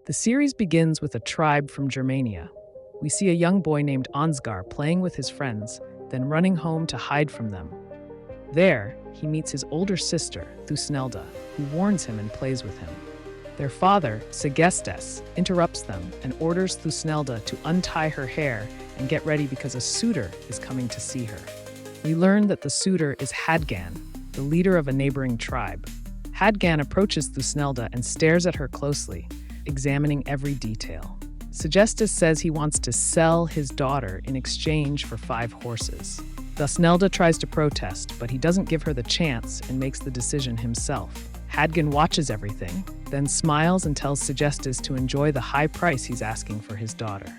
The series begins with a tribe from Germania. We see a young boy named Ansgar playing with his friends, then running home to hide from them. There, he meets his older sister, Thusnelda, who warns him and plays with him. Their father, Segestes, interrupts them and orders Thusnelda to untie her hair and get ready because a suitor is coming to see her. We learn that the suitor is Hadgan, the leader of a neighboring tribe. Hadgan approaches Thusnelda and stares at her closely, examining every detail. Segestes says he wants to sell his daughter in exchange for 5 horses. Thusnelda tries to protest, but he doesn't give her the chance and makes the decision himself. Hadgan watches everything, then smiles and tells Segestes to enjoy the high price he's asking for his daughter.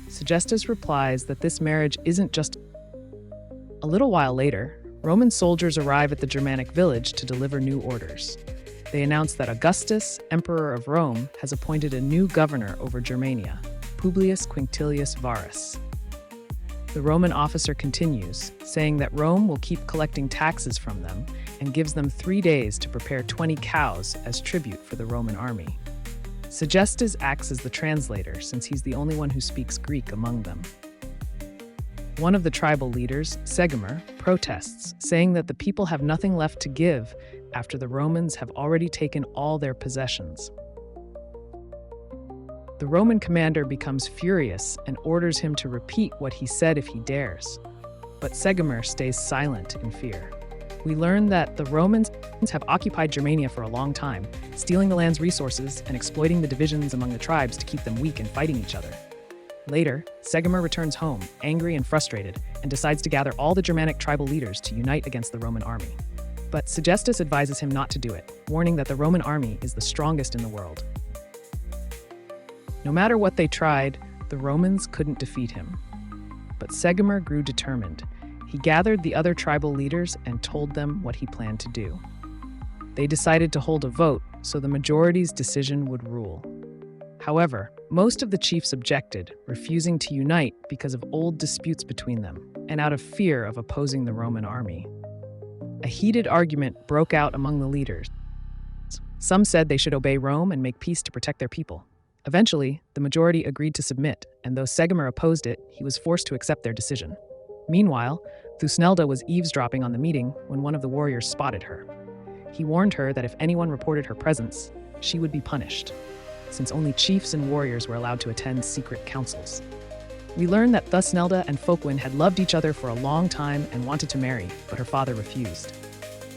Segestes replies that this marriage isn't just. A little while later, Roman soldiers arrive at the Germanic village to deliver new orders. They announce that Augustus, Emperor of Rome, has appointed a new governor over Germania, Publius Quinctilius Varus. The Roman officer continues, saying that Rome will keep collecting taxes from them and gives them 3 days to prepare 20 cows as tribute for the Roman army. Segestes acts as the translator since he's the only one who speaks Greek among them. One of the tribal leaders, Segemer, protests, saying that the people have nothing left to give after the Romans have already taken all their possessions. The Roman commander becomes furious and orders him to repeat what he said if he dares. But Segemer stays silent in fear. We learn that the Romans have occupied Germania for a long time, stealing the land's resources and exploiting the divisions among the tribes to keep them weak and fighting each other. Later, Segemer returns home, angry and frustrated, and decides to gather all the Germanic tribal leaders to unite against the Roman army. But Segestes advises him not to do it, warning that the Roman army is the strongest in the world. No matter what they tried, the Romans couldn't defeat him. But Segemer grew determined. He gathered the other tribal leaders and told them what he planned to do. They decided to hold a vote so the majority's decision would rule. However, most of the chiefs objected, refusing to unite because of old disputes between them and out of fear of opposing the Roman army. A heated argument broke out among the leaders. Some said they should obey Rome and make peace to protect their people. Eventually, the majority agreed to submit, and though Segemer opposed it, he was forced to accept their decision. Meanwhile, Thusnelda was eavesdropping on the meeting when one of the warriors spotted her. He warned her that if anyone reported her presence, she would be punished, since only chiefs and warriors were allowed to attend secret councils. We learn that Thusnelda and Folkwin had loved each other for a long time and wanted to marry, but her father refused.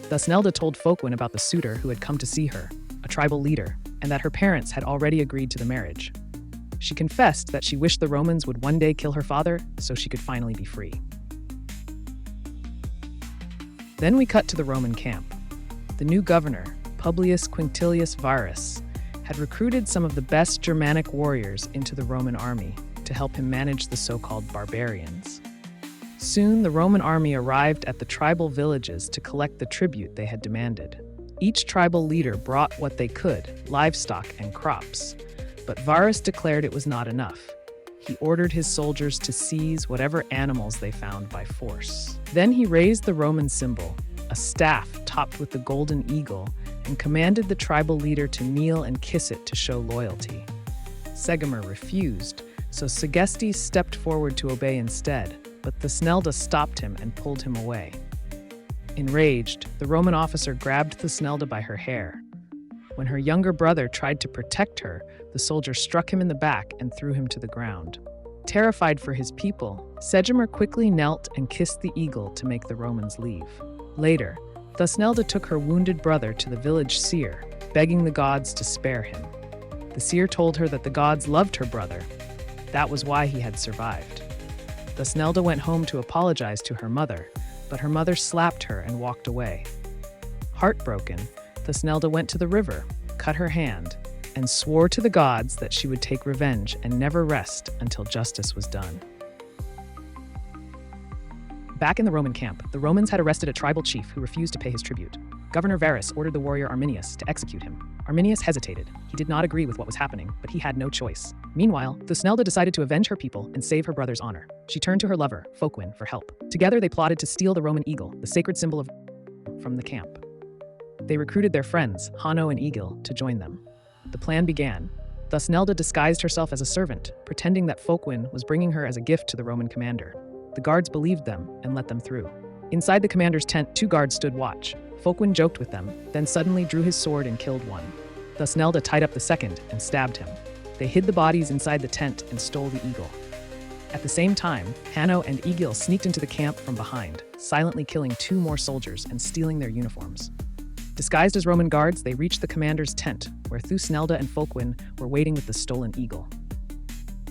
Thusnelda told Folkwin about the suitor who had come to see her, a tribal leader, and that her parents had already agreed to the marriage. She confessed that she wished the Romans would one day kill her father so she could finally be free. Then we cut to the Roman camp. The new governor, Publius Quinctilius Varus, had recruited some of the best Germanic warriors into the Roman army to help him manage the so-called barbarians. Soon, the Roman army arrived at the tribal villages to collect the tribute they had demanded. Each tribal leader brought what they could, livestock and crops, but Varus declared it was not enough. He ordered his soldiers to seize whatever animals they found by force. Then he raised the Roman symbol, a staff topped with the golden eagle, and commanded the tribal leader to kneel and kiss it to show loyalty. Segemer refused, so Segestes stepped forward to obey instead, but Thusnelda stopped him and pulled him away. Enraged, the Roman officer grabbed Thusnelda by her hair. When her younger brother tried to protect her, the soldier struck him in the back and threw him to the ground. Terrified for his people, Segemer quickly knelt and kissed the eagle to make the Romans leave. Later, Thusnelda took her wounded brother to the village seer, begging the gods to spare him. The seer told her that the gods loved her brother. That was why he had survived. Thusnelda went home to apologize to her mother, but her mother slapped her and walked away. Heartbroken, Thusnelda went to the river, cut her hand, and swore to the gods that she would take revenge and never rest until justice was done. Back in the Roman camp, the Romans had arrested a tribal chief who refused to pay his tribute. Governor Varus ordered the warrior Arminius to execute him. Arminius hesitated. He did not agree with what was happening, but he had no choice. Meanwhile, Thusnelda decided to avenge her people and save her brother's honor. She turned to her lover, Folkwin, for help. Together they plotted to steal the Roman eagle, the sacred symbol from the camp. They recruited their friends, Hanno and Egil, to join them. The plan began. Thusnelda disguised herself as a servant, pretending that Folkwin was bringing her as a gift to the Roman commander. The guards believed them and let them through. Inside the commander's tent, 2 guards stood watch. Folkwin joked with them, then suddenly drew his sword and killed one. Thusnelda tied up the second and stabbed him. They hid the bodies inside the tent and stole the eagle. At the same time, Hanno and Egil sneaked into the camp from behind, silently killing 2 more soldiers and stealing their uniforms. Disguised as Roman guards, they reached the commander's tent, where Thusnelda and Folkwin were waiting with the stolen eagle.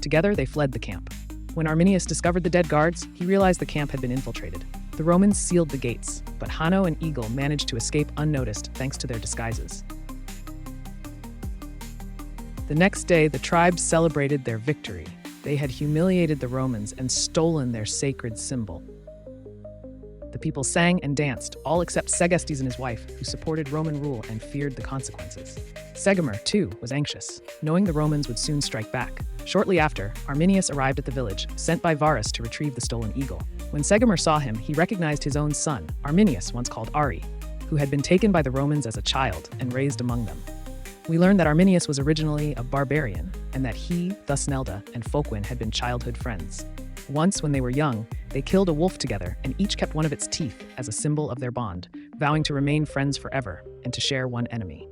Together, they fled the camp. When Arminius discovered the dead guards, he realized the camp had been infiltrated. The Romans sealed the gates, but Hanno and Egil managed to escape unnoticed thanks to their disguises. The next day, the tribes celebrated their victory. They had humiliated the Romans and stolen their sacred symbol. The people sang and danced, all except Segestes and his wife, who supported Roman rule and feared the consequences. Segimer, too, was anxious, knowing the Romans would soon strike back. Shortly after, Arminius arrived at the village, sent by Varus to retrieve the stolen eagle. When Segimer saw him, he recognized his own son, Arminius, once called Ari, who had been taken by the Romans as a child and raised among them. We learned that Arminius was originally a barbarian, and that he, Thusnelda, and Folkwin had been childhood friends. Once, when they were young, they killed a wolf together and each kept one of its teeth as a symbol of their bond, vowing to remain friends forever and to share one enemy.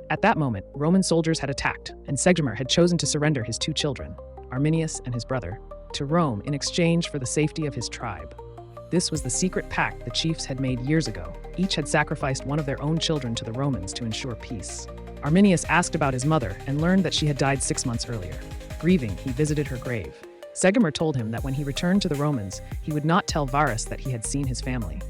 At that moment, Roman soldiers had attacked, and Segimer had chosen to surrender his 2 children, Arminius and his brother, to Rome in exchange for the safety of his tribe. This was the secret pact the chiefs had made years ago. Each had sacrificed one of their own children to the Romans to ensure peace. Arminius asked about his mother and learned that she had died 6 months earlier. Grieving, he visited her grave. Segimer told him that when he returned to the Romans, he would not tell Varus that he had seen his family.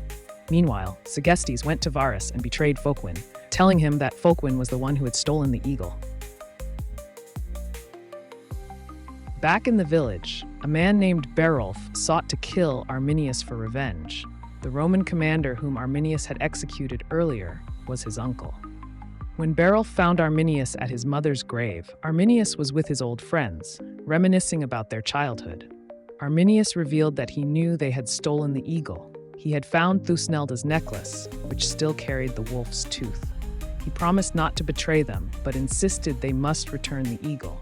Meanwhile, Segestes went to Varus and betrayed Folkwin, telling him that Folkwin was the one who had stolen the eagle. Back in the village, a man named Berulf sought to kill Arminius for revenge. The Roman commander whom Arminius had executed earlier was his uncle. When Berulf found Arminius at his mother's grave, Arminius was with his old friends, reminiscing about their childhood. Arminius revealed that he knew they had stolen the eagle. He had found Thusnelda's necklace, which still carried the wolf's tooth. He promised not to betray them, but insisted they must return the eagle.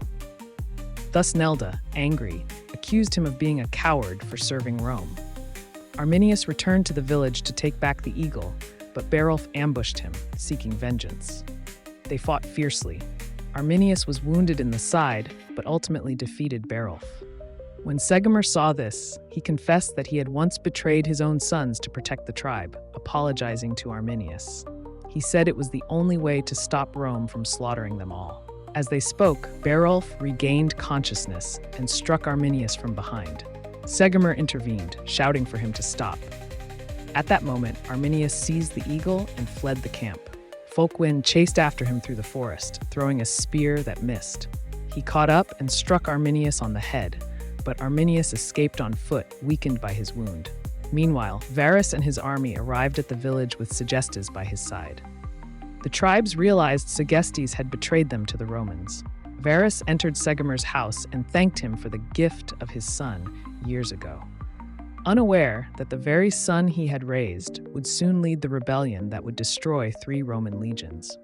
Thusnelda, angry, accused him of being a coward for serving Rome. Arminius returned to the village to take back the eagle, but Berulf ambushed him, seeking vengeance. They fought fiercely. Arminius was wounded in the side, but ultimately defeated Berulf. When Segimer saw this, he confessed that he had once betrayed his own sons to protect the tribe, apologizing to Arminius. He said it was the only way to stop Rome from slaughtering them all. As they spoke, Berulf regained consciousness and struck Arminius from behind. Segimer intervened, shouting for him to stop. At that moment, Arminius seized the eagle and fled the camp. Folkwin chased after him through the forest, throwing a spear that missed. He caught up and struck Arminius on the head, but Arminius escaped on foot, weakened by his wound. Meanwhile, Varus and his army arrived at the village with Segestes by his side. The tribes realized Segestes had betrayed them to the Romans. Varus entered Segimer's house and thanked him for the gift of his son years ago, unaware that the very son he had raised would soon lead the rebellion that would destroy 3 Roman legions.